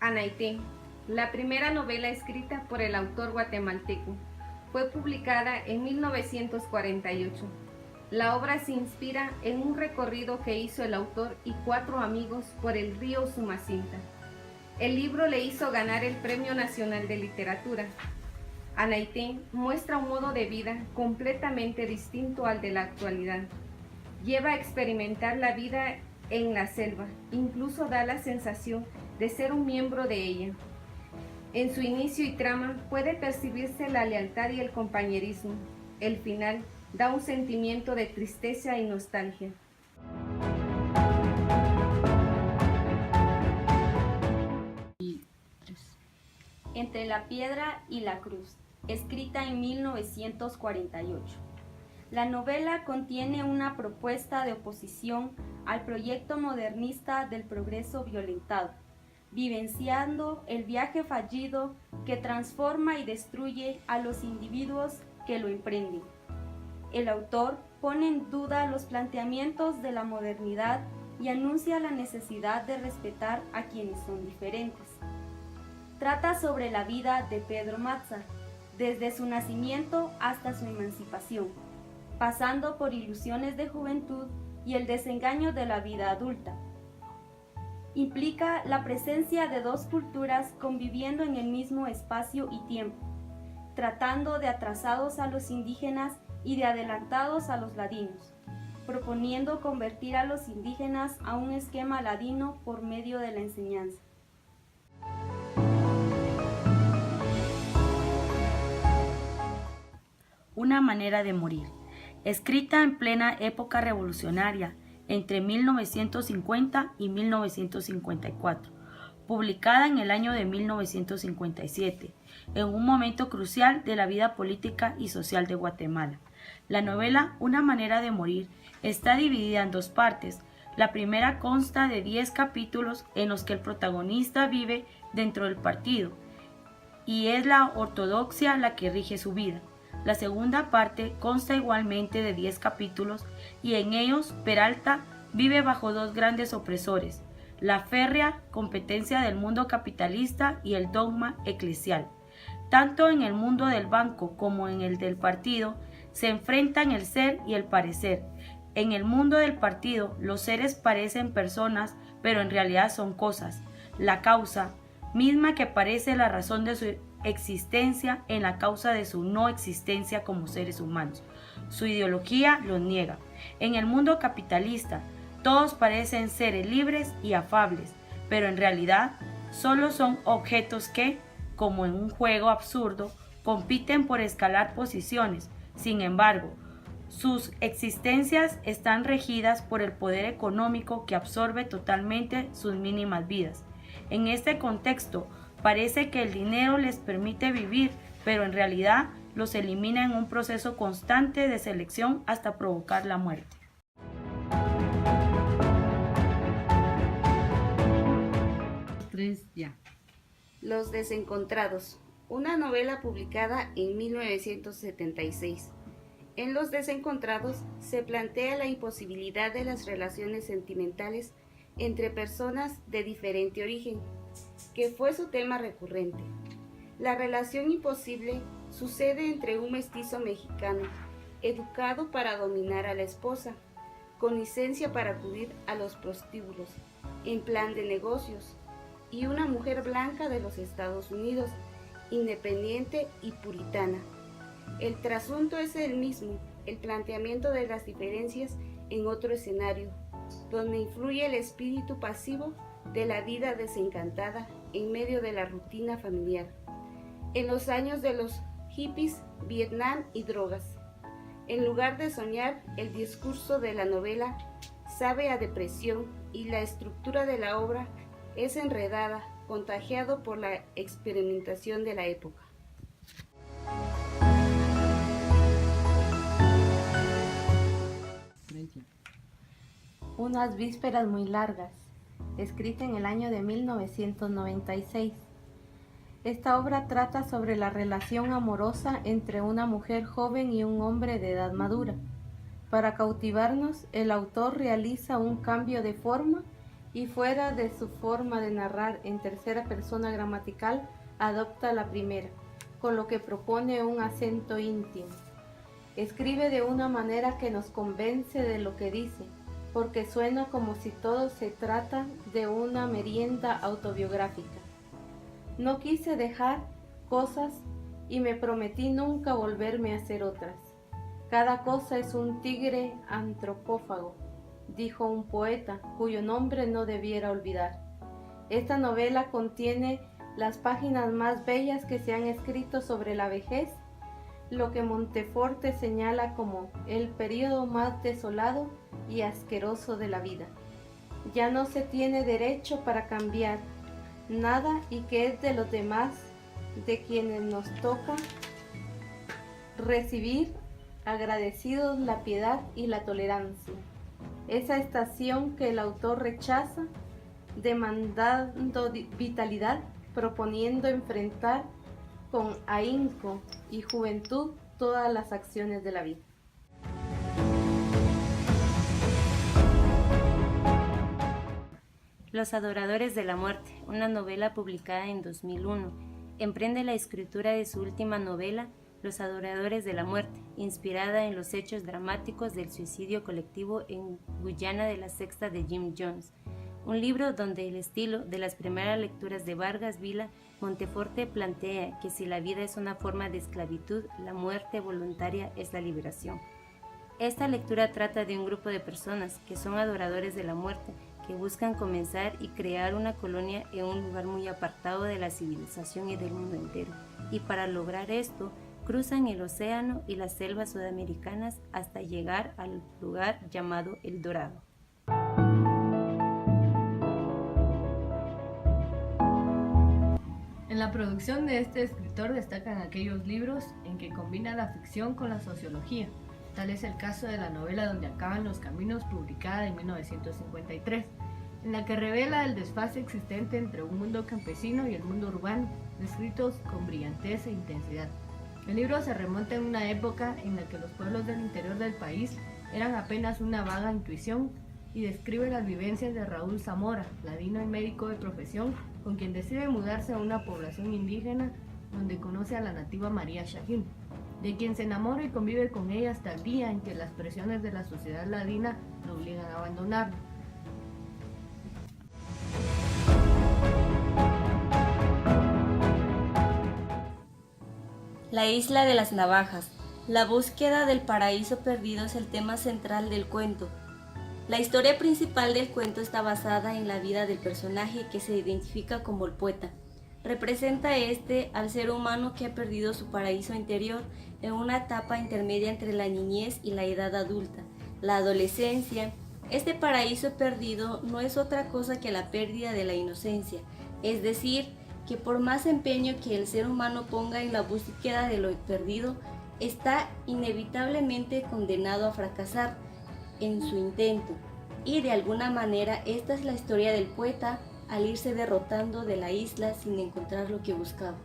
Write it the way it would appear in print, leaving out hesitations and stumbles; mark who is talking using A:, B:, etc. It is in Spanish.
A: Anaité, la primera novela escrita por el autor guatemalteco. Fue publicada en 1948. La obra se inspira en un recorrido que hizo el autor y 4 amigos por el río Sumacinta. El libro le hizo ganar el Premio Nacional de Literatura. Anaité muestra un modo de vida completamente distinto al de la actualidad. Lleva a experimentar la vida en la selva, incluso da la sensación de ser un miembro de ella. En su inicio y trama puede percibirse la lealtad y el compañerismo. El final da un sentimiento de tristeza y nostalgia.
B: Entre la piedra y la cruz, escrita en 1948. La novela contiene una propuesta de oposición al proyecto modernista del progreso violentado, vivenciando el viaje fallido que transforma y destruye a los individuos que lo emprenden. El autor pone en duda los planteamientos de la modernidad y anuncia la necesidad de respetar a quienes son diferentes. Trata sobre la vida de Pedro Mazza, desde su nacimiento hasta su emancipación, pasando por ilusiones de juventud y el desengaño de la vida adulta. Implica la presencia de 2 culturas conviviendo en el mismo espacio y tiempo, tratando de atrasados a los indígenas y de adelantados a los ladinos, proponiendo convertir a los indígenas a un esquema ladino por medio de la enseñanza.
C: Una manera de morir, escrita en plena época revolucionaria, entre 1950 y 1954, publicada en el año de 1957, en un momento crucial de la vida política y social de Guatemala. La novela Una manera de morir está dividida en 2 partes. La primera consta de 10 capítulos en los que el protagonista vive dentro del partido, y es la ortodoxia la que rige su vida. La segunda parte consta igualmente de 10 capítulos y en ellos Peralta vive bajo 2 grandes opresores, la férrea competencia del mundo capitalista y el dogma eclesial. Tanto en el mundo del banco como en el del partido se enfrentan el ser y el parecer. En el mundo del partido los seres parecen personas, pero en realidad son cosas. La causa, misma que parece la razón de su existencia en la causa de su no existencia como seres humanos. Su ideología los niega. En el mundo capitalista, todos parecen seres libres y afables, pero en realidad solo son objetos que, como en un juego absurdo, compiten por escalar posiciones. Sin embargo, sus existencias están regidas por el poder económico que absorbe totalmente sus mínimas vidas. En este contexto, parece que el dinero les permite vivir, pero en realidad los elimina en un proceso constante de selección hasta provocar la muerte.
D: Los Desencontrados, una novela publicada en 1976. En Los Desencontrados se plantea la imposibilidad de las relaciones sentimentales entre personas de diferente origen, que fue su tema recurrente. La relación imposible sucede entre un mestizo mexicano, educado para dominar a la esposa, con licencia para acudir a los prostíbulos, en plan de negocios, y una mujer blanca de los Estados Unidos, independiente y puritana. El trasunto es el mismo, el planteamiento de las diferencias en otro escenario, donde influye el espíritu pasivo de la vida desencantada en medio de la rutina familiar. En los años de los hippies, Vietnam y drogas. En lugar de soñar, el discurso de la novela sabe a depresión y la estructura de la obra es enredada, contagiado por la experimentación de la época.
A: Unas vísperas muy largas, escrita en el año de 1996. Esta obra trata sobre la relación amorosa entre una mujer joven y un hombre de edad madura. Para cautivarnos, el autor realiza un cambio de forma
E: y fuera de su forma de narrar en tercera persona gramatical, adopta la primera, con lo que propone un acento íntimo. Escribe de una manera que nos convence de lo que dice, porque suena como si todo se trata de una merienda autobiográfica. No quise dejar cosas y me prometí nunca volverme a hacer otras. Cada cosa es un tigre antropófago, dijo un poeta cuyo nombre no debiera olvidar. Esta novela contiene las páginas más bellas que se han escrito sobre la vejez, lo que Monteforte señala como el periodo más desolado y asqueroso de la vida. Ya no se tiene derecho para cambiar nada y que es de los demás de quienes nos toca recibir agradecidos la piedad y la tolerancia. Esa estación que el autor rechaza, demandando vitalidad, proponiendo enfrentar con ahínco y juventud todas las acciones de la vida.
F: Los Adoradores de la Muerte, una novela publicada en 2001, emprende la escritura de su última novela, Los Adoradores de la Muerte, inspirada en los hechos dramáticos del suicidio colectivo en Guyana de la Sexta de Jim Jones, un libro donde el estilo de las primeras lecturas de Vargas Vila, Monteforte plantea que si la vida es una forma de esclavitud, la muerte voluntaria es la liberación. Esta lectura trata de un grupo de personas que son adoradores de la muerte, que buscan comenzar y crear una colonia en un lugar muy apartado de la civilización y del mundo entero, y para lograr esto, cruzan el océano y las selvas sudamericanas hasta llegar al lugar llamado El Dorado.
G: En la producción de este escritor destacan aquellos libros en que combina la ficción con la sociología. Tal es el caso de la novela Donde acaban los caminos, publicada en 1953, en la que revela el desfase existente entre un mundo campesino y el mundo urbano, descritos con brillantez e intensidad. El libro se remonta en una época en la que los pueblos del interior del país eran apenas una vaga intuición y describe las vivencias de Raúl Zamora, ladino y médico de profesión, con quien decide mudarse a una población indígena donde conoce a la nativa María Shahin, de quien se enamora y convive con ella hasta el día en que las presiones de la sociedad ladina lo obligan a abandonarlo.
B: La isla de las navajas. La búsqueda del paraíso perdido es el tema central del cuento. La historia principal del cuento está basada en la vida del personaje que se identifica como el poeta. Representa al ser humano que ha perdido su paraíso interior en una etapa intermedia entre la niñez y la edad adulta, la adolescencia. Este paraíso perdido no es otra cosa que la pérdida de la inocencia, es decir, que por más empeño que el ser humano ponga en la búsqueda de lo perdido, está inevitablemente condenado a fracasar en su intento. Y de alguna manera esta es la historia del poeta al irse derrotando de la isla sin encontrar lo que buscaba.